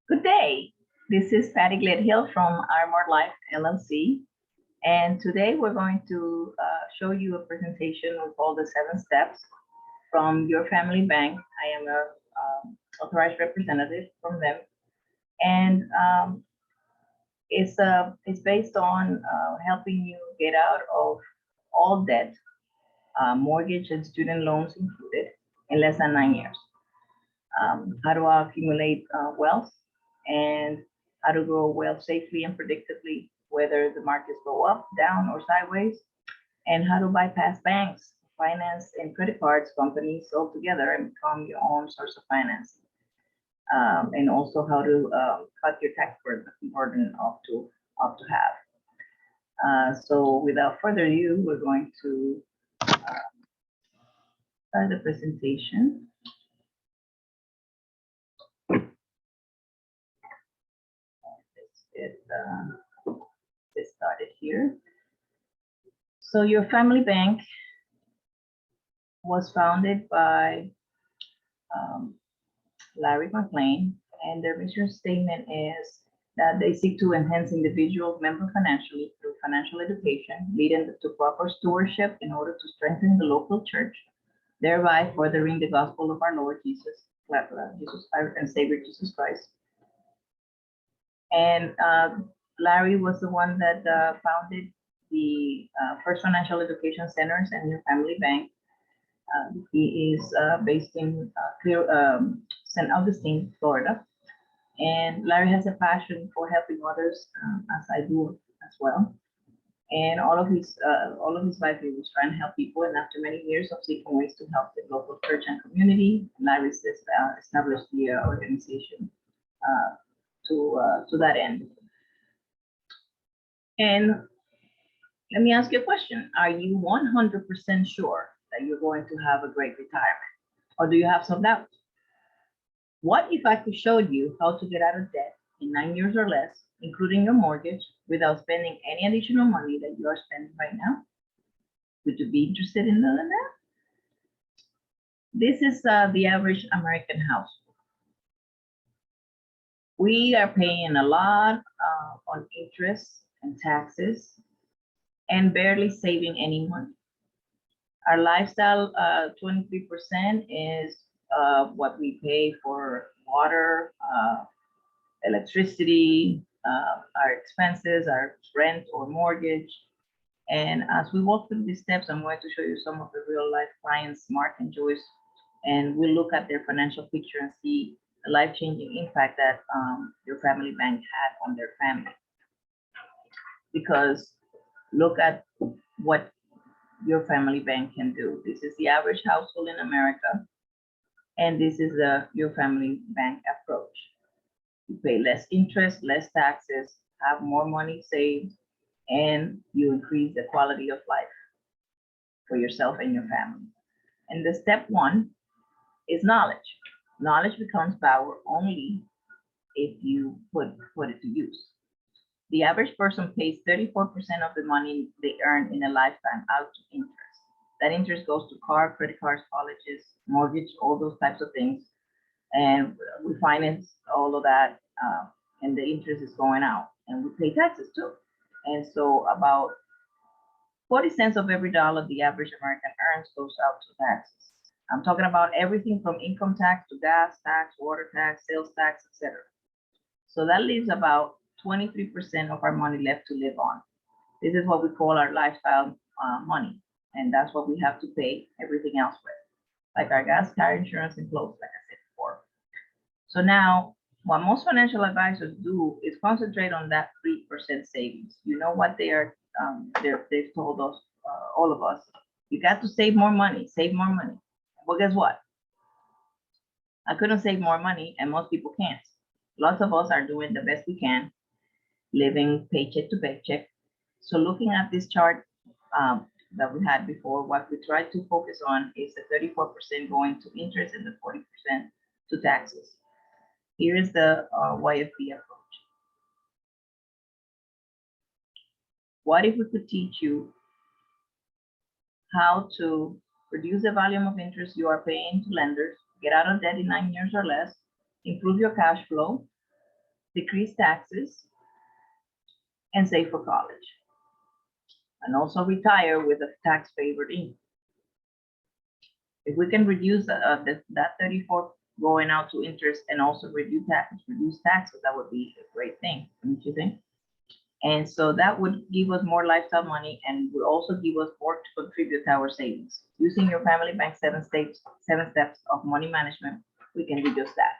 Good day. This is Patty Gledhill from Armor Life LLC. And today we're going to show you a presentation of all the 7 steps from your family bank. I am a authorized representative from them. And it's based on helping you get out of all debt, mortgage and student loans included, in less than 9 years. How to accumulate wealth and how to grow wealth safely and predictably, whether the markets go up, down, or sideways, and how to bypass banks, finance, and credit cards companies altogether and become your own source of finance. And also how to cut your tax burden up to have. So without further ado, we're going to start the presentation. Let's start it here. So your family bank was founded by Larry McLean, and their mission statement is that they seek to enhance individual member financially through financial education, leading to proper stewardship in order to strengthen the local church, thereby furthering the gospel of our Lord Jesus and Savior Jesus Christ. And Larry was the one that founded the first financial education centers and your family bank. He is based in St. Augustine, Florida. And Larry has a passion for helping others, as I do as well. And all of his life, he was trying to help people. And after many years of seeking ways to help the local church and community, Larry established the organization to that end. And let me ask you a question. Are you 100% sure that you're going to have a great retirement? Or do you have some doubts? What if I could show you how to get out of debt in 9 years or less, including your mortgage, without spending any additional money that you are spending right now? Would you be interested in doing that? This is the average American household. We are paying a lot on interest and taxes and barely saving any money. Our lifestyle, 23% is what we pay for water, electricity, our expenses, our rent or mortgage. And as we walk through these steps, I'm going to show you some of the real life clients, Mark and Joyce, and we'll look at their financial picture and see the life-changing impact that your family bank had on their family. Because look at what your family bank can do. This is the average household in America, and this is your family bank approach. You pay less interest, less taxes, have more money saved, and you increase the quality of life for yourself and your family. And the step 1 is knowledge. Knowledge becomes power only if you put it to use. The average person pays 34% of the money they earn in a lifetime out to interest. That interest goes to credit cards, colleges, mortgage, all those types of things. And we finance all of that, and the interest is going out. And we pay taxes too. And so about 40 cents of every dollar the average American earns goes out to taxes. I'm talking about everything from income tax to gas tax, water tax, sales tax, etc. So that leaves about 23% of our money left to live on. This is what we call our lifestyle money. And that's what we have to pay everything else with, like our gas, car insurance, and clothes, like I said before. So now, what most financial advisors do is concentrate on that 3% savings. You know what they've told us, all of us, you got to save more money, save more money. Well, guess what? I couldn't save more money, and most people can't. Lots of us are doing the best we can, living paycheck to paycheck. So looking at this chart that we had before, what we tried to focus on is the 34% going to interest and the 40% to taxes. Here is the YFB approach. What if we could teach you how to reduce the volume of interest you are paying to lenders, get out of debt in 9 years or less, improve your cash flow, decrease taxes, and save for college. And also retire with a tax favored income. If we can reduce that 34 going out to interest and also reduce taxes, that would be a great thing, don't you think? And so that would give us more lifestyle money and would also give us more to contribute to our savings. Using your family bank 7 steps of money management, we can do just that.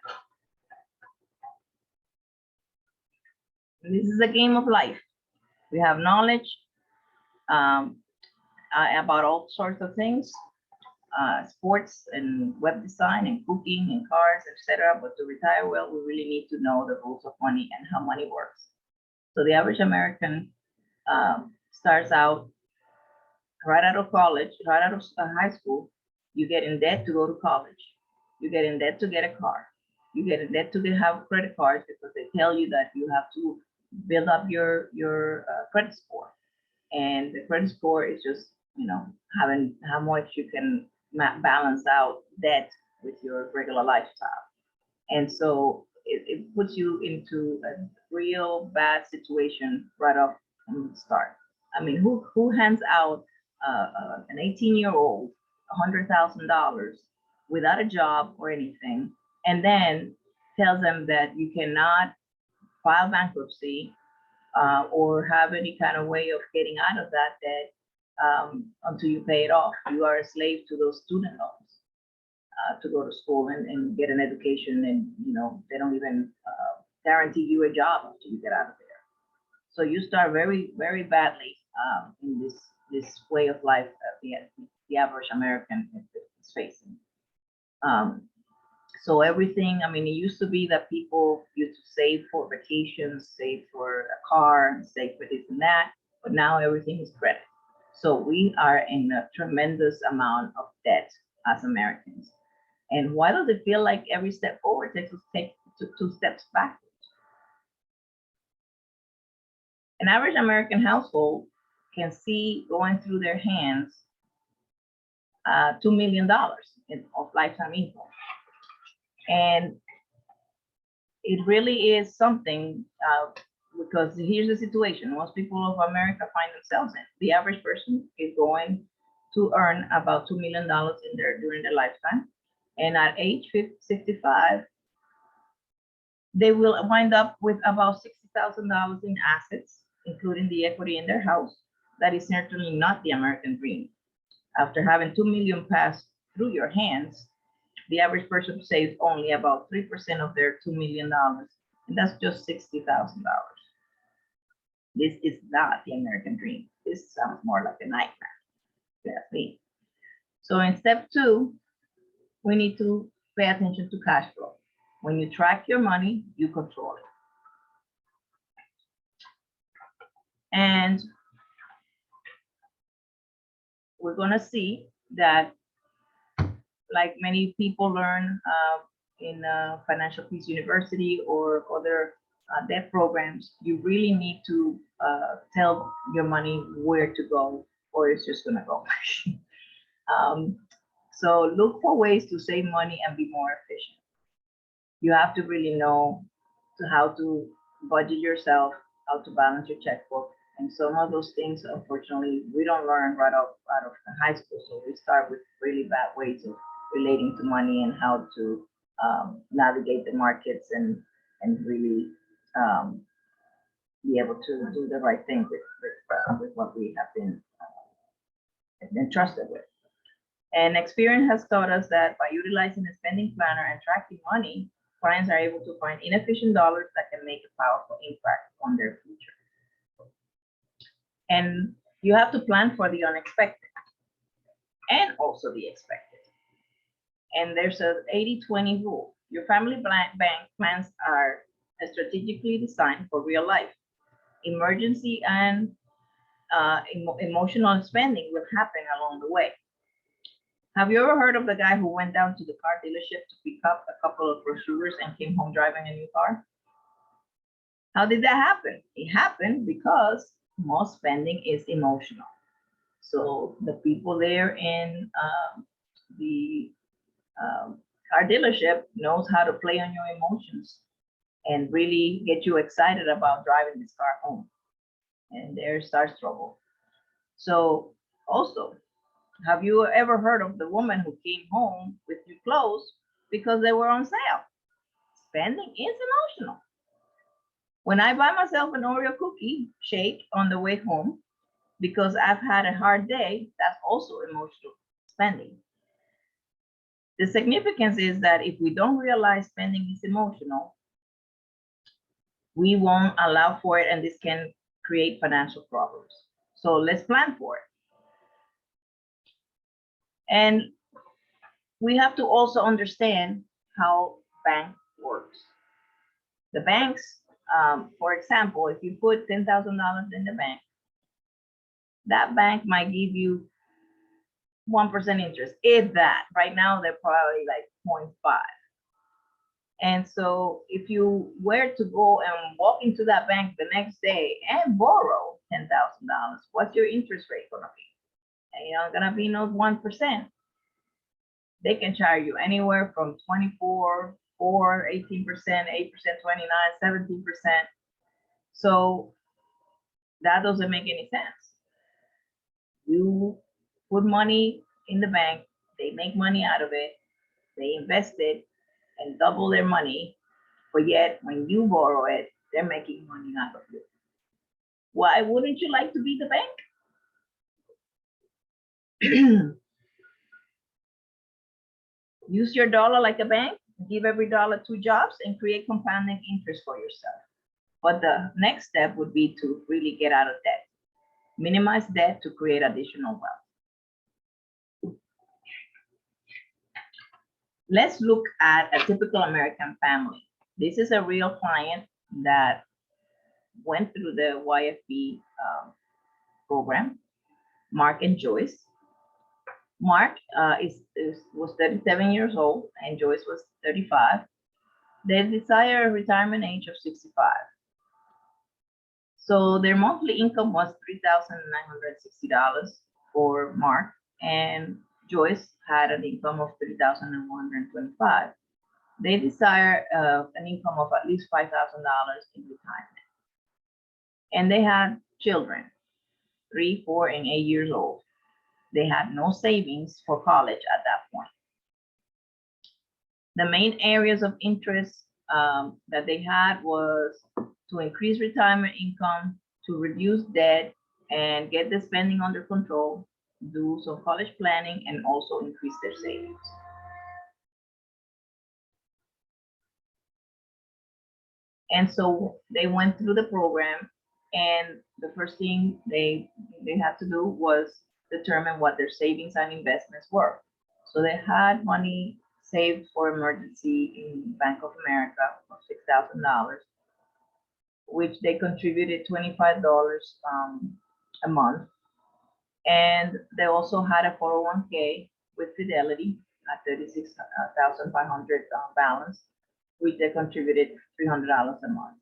And this is a game of life. We have knowledge about all sorts of things, sports and web design and cooking and cars, etc. But to retire well, we really need to know the rules of money and how money works. So the average American starts out right out of college, right out of high school. You get in debt to go to college. You get in debt to get a car. You get in debt to have credit cards because they tell you that you have to build up your credit score. And the credit score is just, having how much you can balance out debt with your regular lifestyle. And so it puts you into a real bad situation right off from the start. I mean, who hands out an 18-year-old $100,000 without a job or anything, and then tells them that you cannot file bankruptcy or have any kind of way of getting out of that debt until you pay it off? You are a slave to those student loans to go to school and get an education, and they don't even guarantee you a job until you get out of there. So you start very, very badly in this way of life that the average American is facing. So everything, I mean, it used to be that people used to save for vacations, save for a car, save for this and that, but now everything is credit. So we are in a tremendous amount of debt as Americans. And why does it feel like every step forward takes us two steps backwards? An average American household can see going through their hands $2 million of lifetime income. And it really is something because here's the situation most people of America find themselves in. The average person is going to earn about $2 million during their lifetime. And at age 65, they will wind up with about $60,000 in assets, including the equity in their house. That is certainly not the American dream. After having $2 million pass through your hands, the average person saves only about 3% of their $2 million, and that's just $60,000. This is not the American dream. This sounds more like a nightmare. That's me. So in step 2, we need to pay attention to cash flow. When you track your money, you control it. And we're going to see that, like many people learn in Financial Peace University or other debt programs, you really need to tell your money where to go, or it's just going to go. So look for ways to save money and be more efficient. You have to really know how to budget yourself, how to balance your checkbook. And some of those things, unfortunately, we don't learn right out of high school. So we start with really bad ways of relating to money and how to navigate the markets and really be able to do the right thing with what we have been entrusted with. And experience has taught us that by utilizing a spending planner and tracking money, clients are able to find inefficient dollars that can make a powerful impact on their future. And you have to plan for the unexpected and also the expected. And there's a 80-20 rule. Your family bank plans are strategically designed for real life. Emergency and emotional spending will happen along the way. Have you ever heard of the guy who went down to the car dealership to pick up a couple of brochures and came home driving a new car? How did that happen? It happened because most spending is emotional. So the people there in the car dealership knows how to play on your emotions and really get you excited about driving this car home. And there starts trouble. So also, have you ever heard of the woman who came home with new clothes because they were on sale? Spending is emotional. When I buy myself an Oreo cookie shake on the way home because I've had a hard day, that's also emotional spending. The significance is that if we don't realize spending is emotional, we won't allow for it, and this can create financial problems. So let's plan for it. And we have to also understand how bank works. The banks, for example, if you put $10,000 in the bank, that bank might give you 1% interest, if that. Right now, they're probably like 0.5. And so if you were to go and walk into that bank the next day and borrow $10,000, what's your interest rate gonna be? And you're not gonna be no 1%. They can charge you anywhere from 24, 4, 18%, 8%, 29, 17%. So that doesn't make any sense. You put money in the bank, they make money out of it, they invest it and double their money, but yet when you borrow it, they're making money out of it. Why wouldn't you like to be the bank? Use your dollar like a bank, give every dollar 2 jobs and create compounding interest for yourself. But the next step would be to really get out of debt. Minimize debt to create additional wealth. Let's look at a typical American family. This is a real client that went through the YFB program, Mark and Joyce. Mark was 37 years old and Joyce was 35. They desire a retirement age of 65. So their monthly income was $3,960 for Mark, and Joyce had an income of $3,125. They desire an income of at least $5,000 in retirement. And they had children, 3, 4, and 8 years old. They had no savings for college at that point. The main areas of interest that they had was to increase retirement income, to reduce debt, and get the spending under control, do some college planning, and also increase their savings. And so they went through the program, and the first thing they had to do was determine what their savings and investments were. So they had money saved for emergency in Bank of America of $6,000, which they contributed $25 a month. And they also had a 401k with Fidelity at $36,500 balance, which they contributed $300 a month.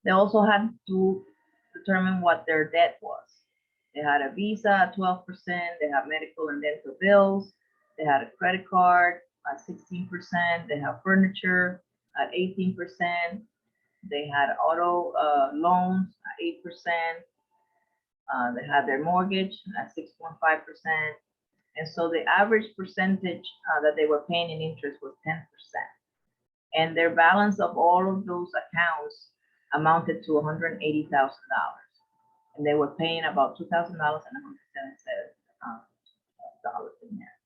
They also had to determine what their debt was. They had a Visa at 12%, they have medical and dental bills, they had a credit card at 16%, they have furniture at 18%, they had auto loans at 8%, they had their mortgage at 6.5%, and so the average percentage that they were paying in interest was 10%. And their balance of all of those accounts amounted to $180,000. And they were paying about $2,000 and $177 in there.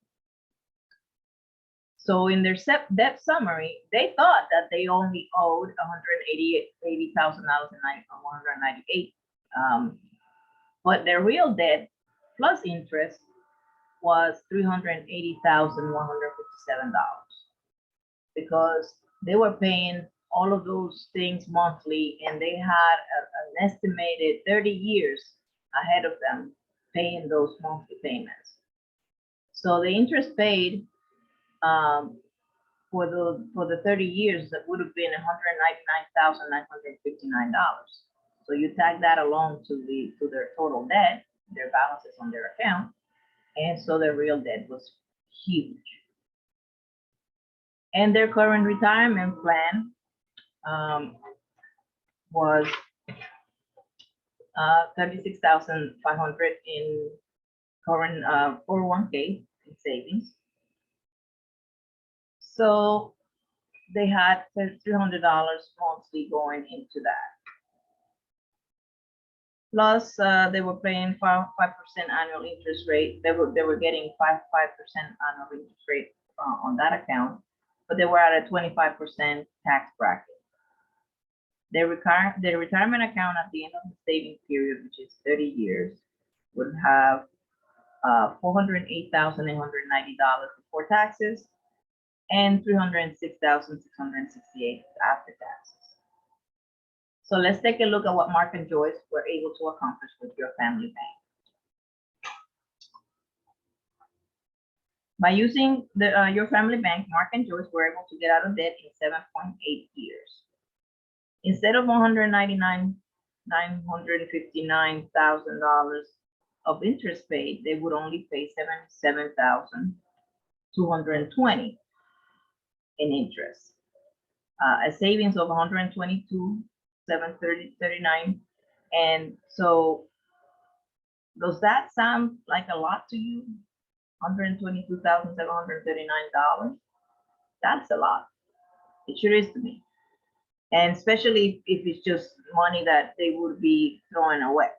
So in their debt summary, they thought that they only owed $180,000 and $198,000. But their real debt plus interest was $380,157 because they were paying all of those things monthly, and they had an estimated 30 years ahead of them paying those monthly payments. So the interest paid for the 30 years, that would have been $199,959. So you tag that along to their total debt, their balances on their account, and so their real debt was huge. And their current retirement plan was 36,500 in current 401k in savings. So they had $300 monthly going into that. Plus, they were paying 5% annual interest rate. They were getting 5% annual interest rate on that account, but they were at a 25% tax bracket. Their retirement account at the end of the saving period, which is 30 years, would have $408,890 before taxes and $306,668 after taxes. So let's take a look at what Mark and Joyce were able to accomplish with your family bank. By using your family bank, Mark and Joyce were able to get out of debt in 7.8 years. Instead of $959,000 of interest paid, they would only pay $77,220 in interest. A savings of $122,739. And so, does that sound like a lot to you? $122,739. That's a lot. It sure is to me. And especially if it's just money that they would be throwing away.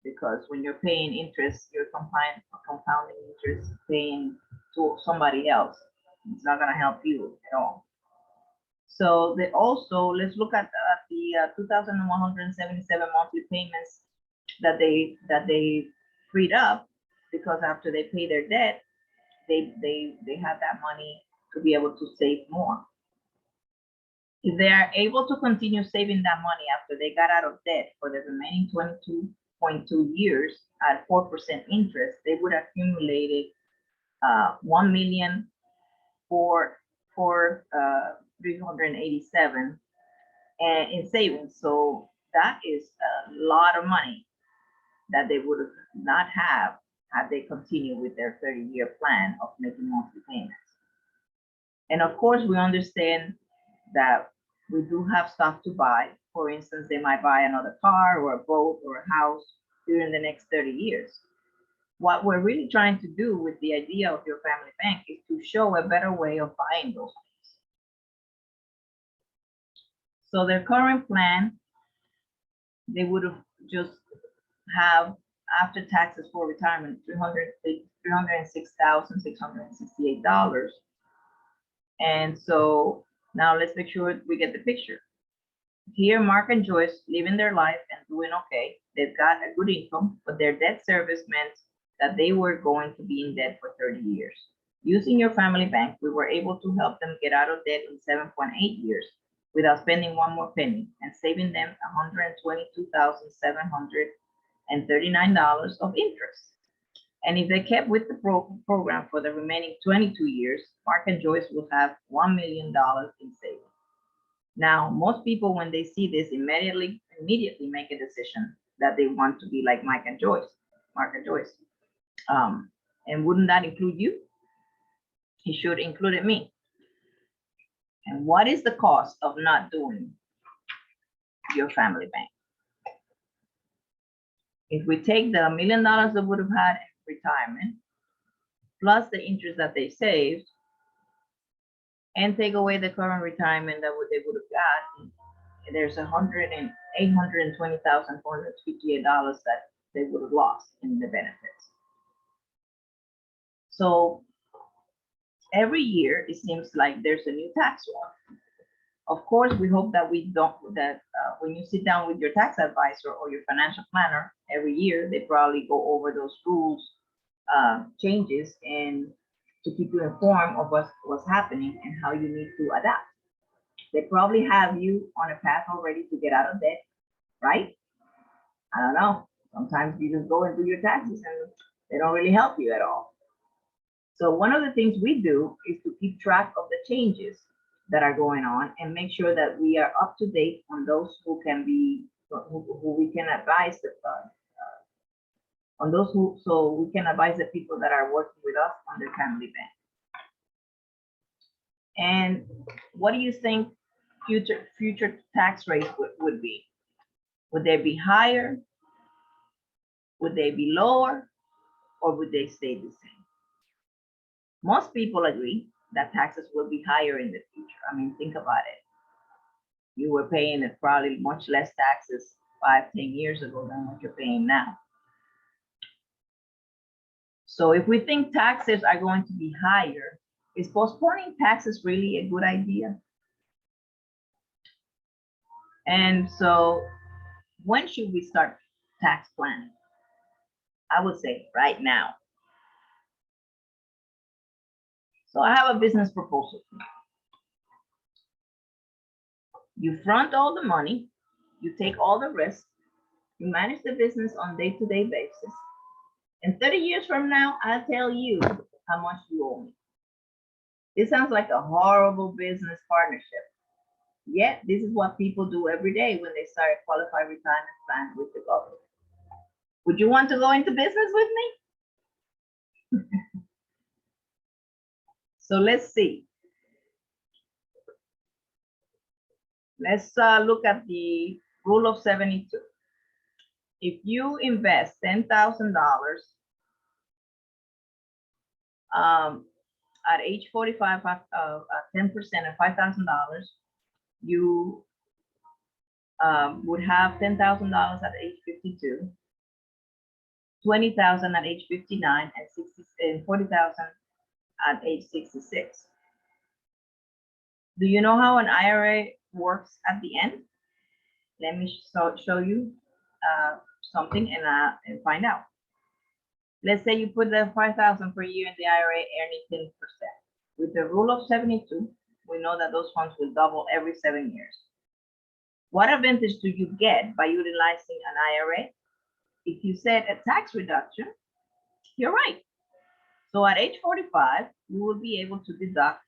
Because when you're paying interest, you're compounding interest, paying to somebody else. It's not going to help you at all. So they also, let's look at the 2,177 monthly payments that they freed up, because after they pay their debt, they have that money to be able to save more. If they are able to continue saving that money after they got out of debt for the remaining 22.2 years at 4% interest, they would have accumulated $1,387,000 in savings. So that is a lot of money that they would not have had they continued with their 30-year plan of making monthly payments. And of course, we understand that we do have stuff to buy. For instance, they might buy another car or a boat or a house during the next 30 years. What we're really trying to do with the idea of your family bank is to show a better way of buying those things. So their current plan, they would have just have, after taxes for retirement, $306,668. And so now let's make sure we get the picture. Here, Mark and Joyce living their life and doing okay. They've got a good income, but their debt service meant that they were going to be in debt for 30 years. Using your family bank, we were able to help them get out of debt in 7.8 years without spending one more penny and saving them $122,739 of interest. And if they kept with the program for the remaining 22 years, Mark and Joyce will have $1 million in savings. Now, most people, when they see this, immediately make a decision that they want to be like Mark and Joyce. And wouldn't that include you? It should include me. And what is the cost of not doing your family bank? If we take the $1 million they would have had in retirement, plus the interest that they saved, and take away the current retirement that they would have got, there's $820,458 that they would have lost in the benefits. So every year it seems like there's a new tax law. Of course, we hope that when you sit down with your tax advisor or your financial planner every year, they probably go over those rules changes and to keep you informed of what's happening and how you need to adapt. They probably have you on a path already to get out of debt, right? I don't know. Sometimes you just go and do your taxes and they don't really help you at all. So one of the things we do is to keep track of the changes that are going on and make sure that we are up to date on those who we can advise so we can advise the people that are working with us on their family bank. And what do you think future tax rates would be. Would they be higher? Would they be lower? Or would they stay the same? Most people agree that taxes will be higher in the future. I mean, think about it. You were paying probably much less taxes 5, 10 years ago than what you're paying now. So if we think taxes are going to be higher, is postponing taxes really a good idea? And so when should we start tax planning? I would say right now. So I have a business proposal. You front all the money, you take all the risk, you manage the business on day-to-day basis. And 30 years from now, I'll tell you how much you owe me. This sounds like a horrible business partnership. Yet, this is what people do every day when they start a qualified retirement plan with the government. Would you want to go into business with me? So let's see. Let's look at the rule of 72. If you invest $10,000 at age 45, 10% of $5,000, you would have $10,000 at age 52, 20,000 at age 59, and 40,000 at age 66. Do you know how an IRA works at the end? Let me show you something and find out. Let's say you put the 5,000 per year in the IRA, earning 10%. With the rule of 72, we know that those funds will double every 7 years. What advantage do you get by utilizing an IRA? If you set a tax reduction, you're right. So at age 45, you will be able to deduct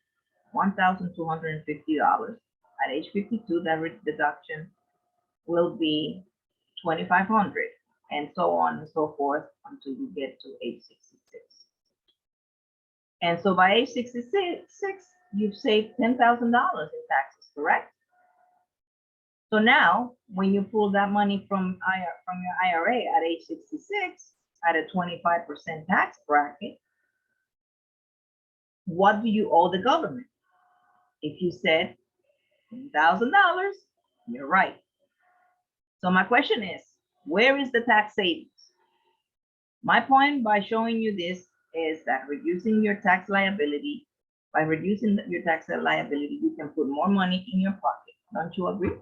$1,250. At age 52, that deduction will be $2,500, and so on and so forth until you get to age 66. And so by age 66, you've saved $10,000 in taxes, correct? So now, when you pull that money from your IRA at age 66 at a 25% tax bracket, what do you owe the government? If you said $10,000, you're right. So my question is, where is the tax savings? My point by showing you this is that reducing your tax liability, by reducing your tax liability, you can put more money in your pocket. Don't you agree?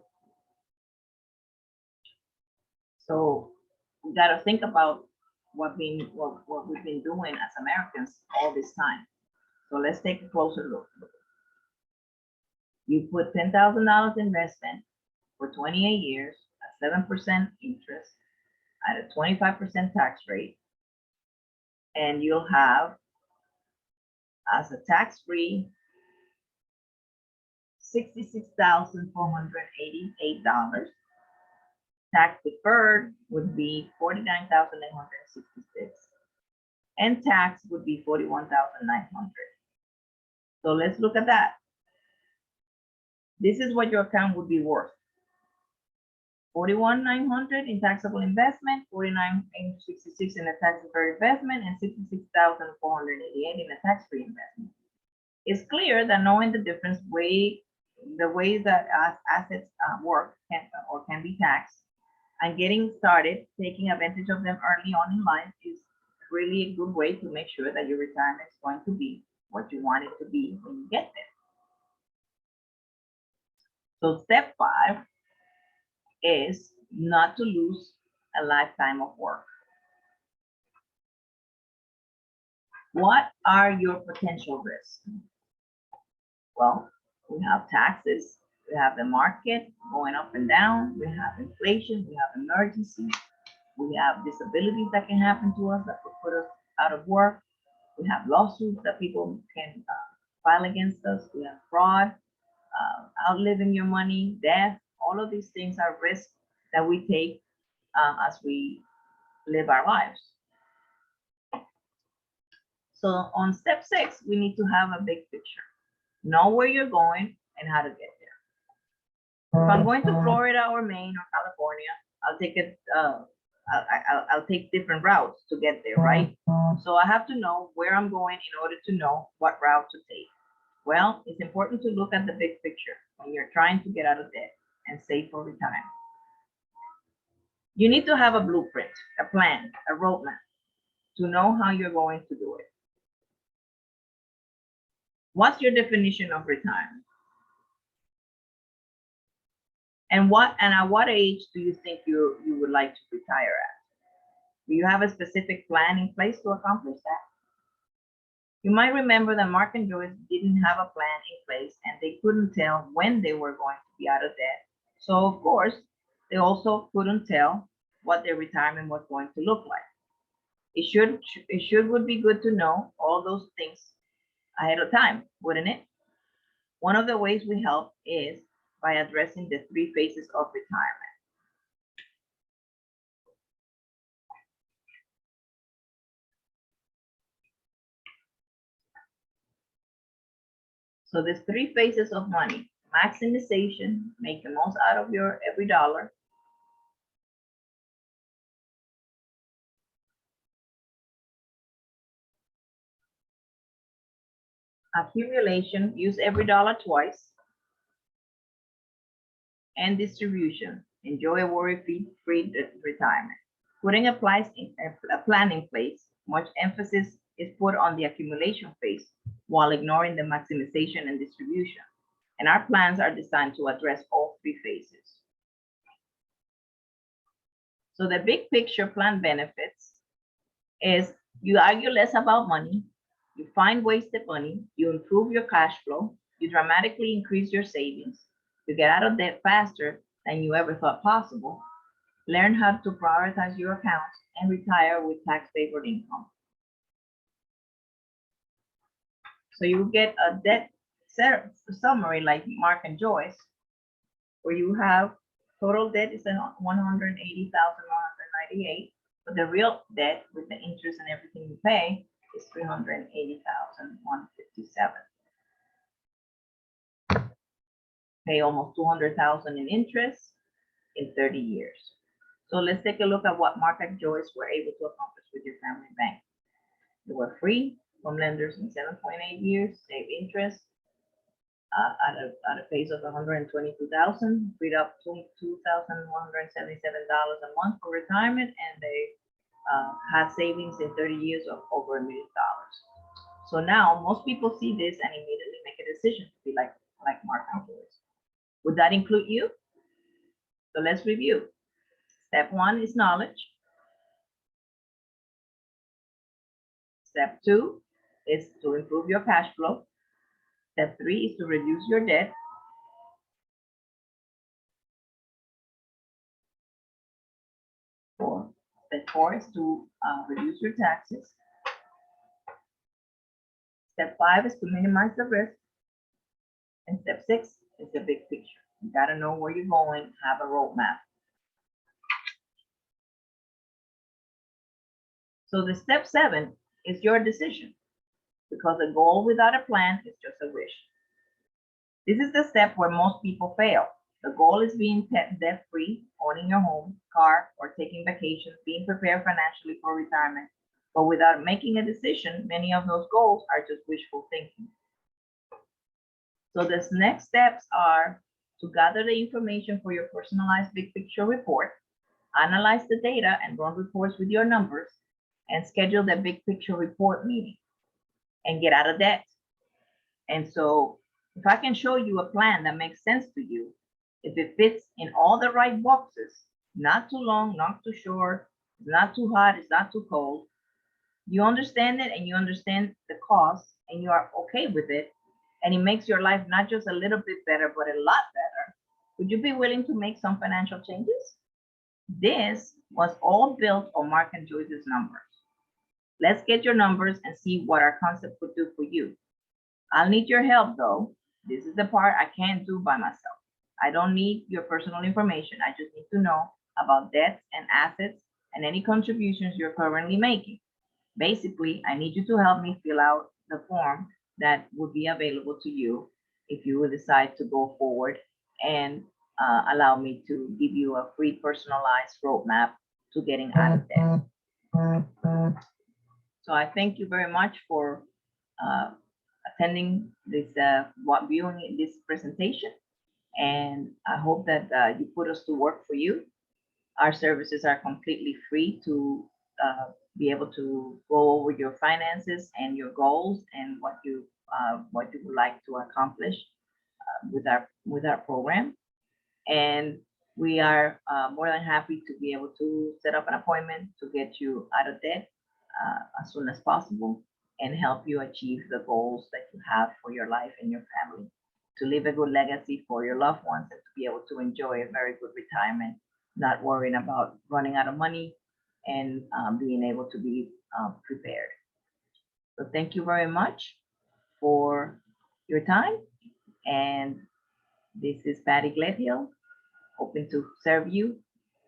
So we got to think about what we've been doing as Americans all this time. So let's take a closer look. You put $10,000 investment for 28 years at 7% interest at a 25% tax rate, and you'll have as a tax-free $66,488. Tax deferred would be $49,866, and tax would be $41,900. So let's look at that. This is what your account would be worth. $41,900 in taxable investment, $49,866 in a tax deferred investment, and $66,488 in a tax-free investment. It's clear that knowing the difference, the ways that assets work can be taxed, and getting started, taking advantage of them early on in life is really a good way to make sure that your retirement is going to be what you want it to be when you get there. So step 5 is not to lose a lifetime of work. What are your potential risks? Well, we have taxes, we have the market going up and down, we have inflation, we have emergencies, we have disabilities that can happen to us that could put us out of work, we have lawsuits that people can file against us, we have fraud, outliving your money, death. All of these things are risks that we take as we live our lives. So on step 6, we need to have a big picture. Know where you're going and how to get there. If I'm going to Florida or Maine or California, I'll take it. I'll take different routes to get there, right? So I have to know where I'm going in order to know what route to take. Well, it's important to look at the big picture when you're trying to get out of debt and save for retirement. You need to have a blueprint, a plan, a roadmap to know how you're going to do it. What's your definition of retirement? And at what age do you think you would like to retire at? Do you have a specific plan in place to accomplish that? You might remember that Mark and Joyce didn't have a plan in place and they couldn't tell when they were going to be out of debt. So of course, they also couldn't tell what their retirement was going to look like. It would be good to know all those things ahead of time, wouldn't it? One of the ways we help is by addressing the 3 phases of retirement. So there's 3 phases of money: maximization, make the most out of your every dollar; accumulation, use every dollar twice; and distribution, enjoy a worry-free retirement. Putting a plan in place, much emphasis is put on the accumulation phase while ignoring the maximization and distribution. And our plans are designed to address all 3 phases. So the big picture plan benefits is you argue less about money, you find wasted money, you improve your cash flow, you dramatically increase your savings, you get out of debt faster than you ever thought possible, learn how to prioritize your accounts, and retire with tax-favored income. So you get a debt summary like Mark and Joyce, where you have total debt is 180,198, but the real debt with the interest and everything you pay is 380,157. Pay almost 200,000 in interest in 30 years. So let's take a look at what Mark and Joyce were able to accomplish with your family bank. They were free from lenders in 7.8 years, save interest at a pace of 122,000, freed up $2,177 a month for retirement, and they had savings in 30 years of over $1 million. So now most people see this and immediately make a decision to be like Mark and Joyce. Would that include you? So let's review. Step 1 is knowledge. Step 2 is to improve your cash flow. Step 3 is to reduce your debt. Step 4 is to reduce your taxes. Step 5 is to minimize the risk. And step 6 is the big picture. You gotta know where you're going, have a roadmap. So the step 7 is your decision, because a goal without a plan is just a wish. This is the step where most people fail. The goal is being debt-free, owning your home, car, or taking vacations, being prepared financially for retirement. But without making a decision, many of those goals are just wishful thinking. So the next steps are to gather the information for your personalized big picture report, analyze the data and run reports with your numbers, and schedule the big picture report meeting and get out of debt. And so if I can show you a plan that makes sense to you, if it fits in all the right boxes, not too long, not too short, it's not too hot, it's not too cold, you understand it and you understand the cost and you are okay with it, and it makes your life not just a little bit better, but a lot better, would you be willing to make some financial changes? This was all built on Mark and Joyce's numbers. Let's get your numbers and see what our concept could do for you. I'll need your help though. This is the part I can't do by myself. I don't need your personal information. I just need to know about debts and assets and any contributions you're currently making. Basically, I need you to help me fill out the form that would be available to you if you would decide to go forward and allow me to give you a free personalized roadmap to getting out of debt. So I thank you very much for attending this, viewing this presentation. And I hope that you put us to work for you. Our services are completely free to be able to go over your finances and your goals and what you would like to accomplish with our program. And we are more than happy to be able to set up an appointment to get you out of debt as soon as possible and help you achieve the goals that you have for your life and your family, to leave a good legacy for your loved ones and to be able to enjoy a very good retirement, not worrying about running out of money and being able to be prepared. So thank you very much for your time. And this is Patty Gledhill, hoping to serve you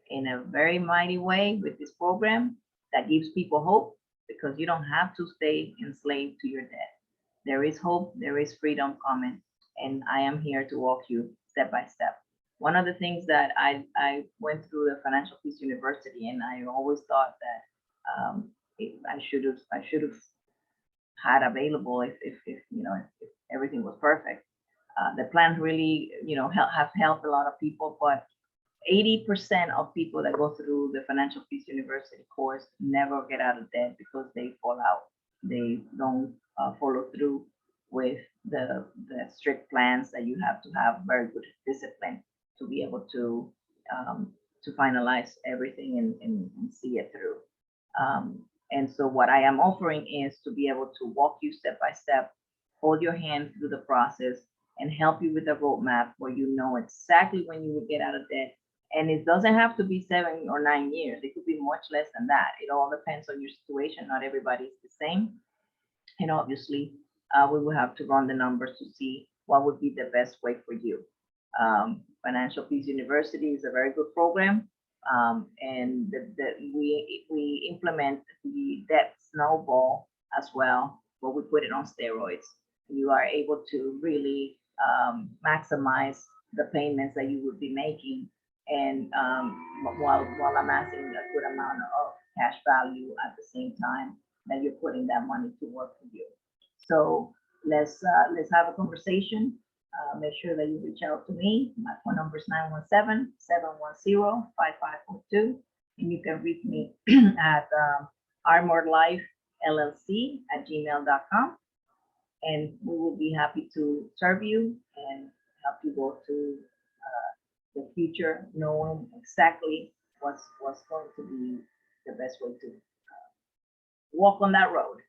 in a very mighty way with this program that gives people hope, because you don't have to stay enslaved to your debt. There is hope, there is freedom coming, and I am here to walk you step by step. One of the things that I went through the Financial Peace University, and I always thought that I should have had available if everything was perfect. The plans really have helped a lot of people, but 80% of people that go through the Financial Peace University course never get out of debt because they fall out. They don't follow through with the strict plans that you have to have very good discipline to be able to finalize everything and see it through. And so what I am offering is to be able to walk you step by step, hold your hand through the process, and help you with a roadmap where you know exactly when you will get out of debt. And it doesn't have to be 7 or 9 years. It could be much less than that. It all depends on your situation. Not everybody is the same. And obviously, we will have to run the numbers to see what would be the best way for you. Financial Peace University is a very good program. And we implement the debt snowball as well, but we put it on steroids. You are able to really maximize the payments that you would be making, and while amassing a good amount of cash value at the same time that you're putting that money to work for you. So let's have a conversation. Make sure that you reach out to me. My phone number is 917-710-5542, and you can reach me at armoredlifellc@gmail.com, and we will be happy to serve you and help you go to the future, knowing exactly what's going to be the best way to walk on that road.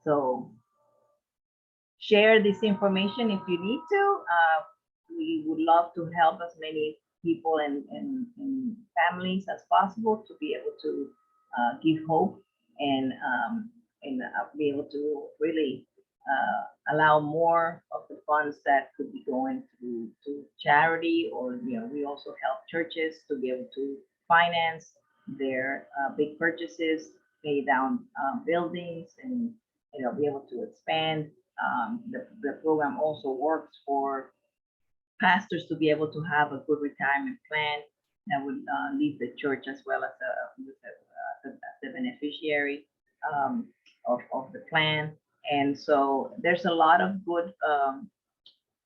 So share this information if you need to. We would love to help as many people and families as possible to be able to give hope and be able to really allow more of the funds that could be going to charity, or we also help churches to be able to finance their big purchases, pay down buildings, and be able to expand. The program also works for pastors to be able to have a good retirement plan that would leave the church as well as the beneficiary of the plan. And so there's a lot of good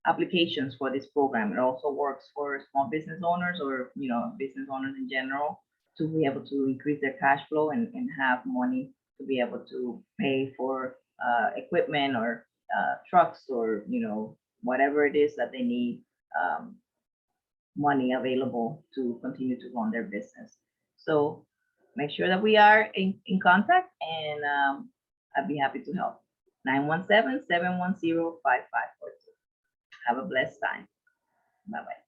applications for this program. It also works for small business owners, or business owners in general, to be able to increase their cash flow and have money to be able to pay for equipment or trucks, or whatever it is that they need money available to continue to run their business. So make sure that we are in contact, and I'd be happy to help. 917-710-5542. Have a blessed time. Bye-bye.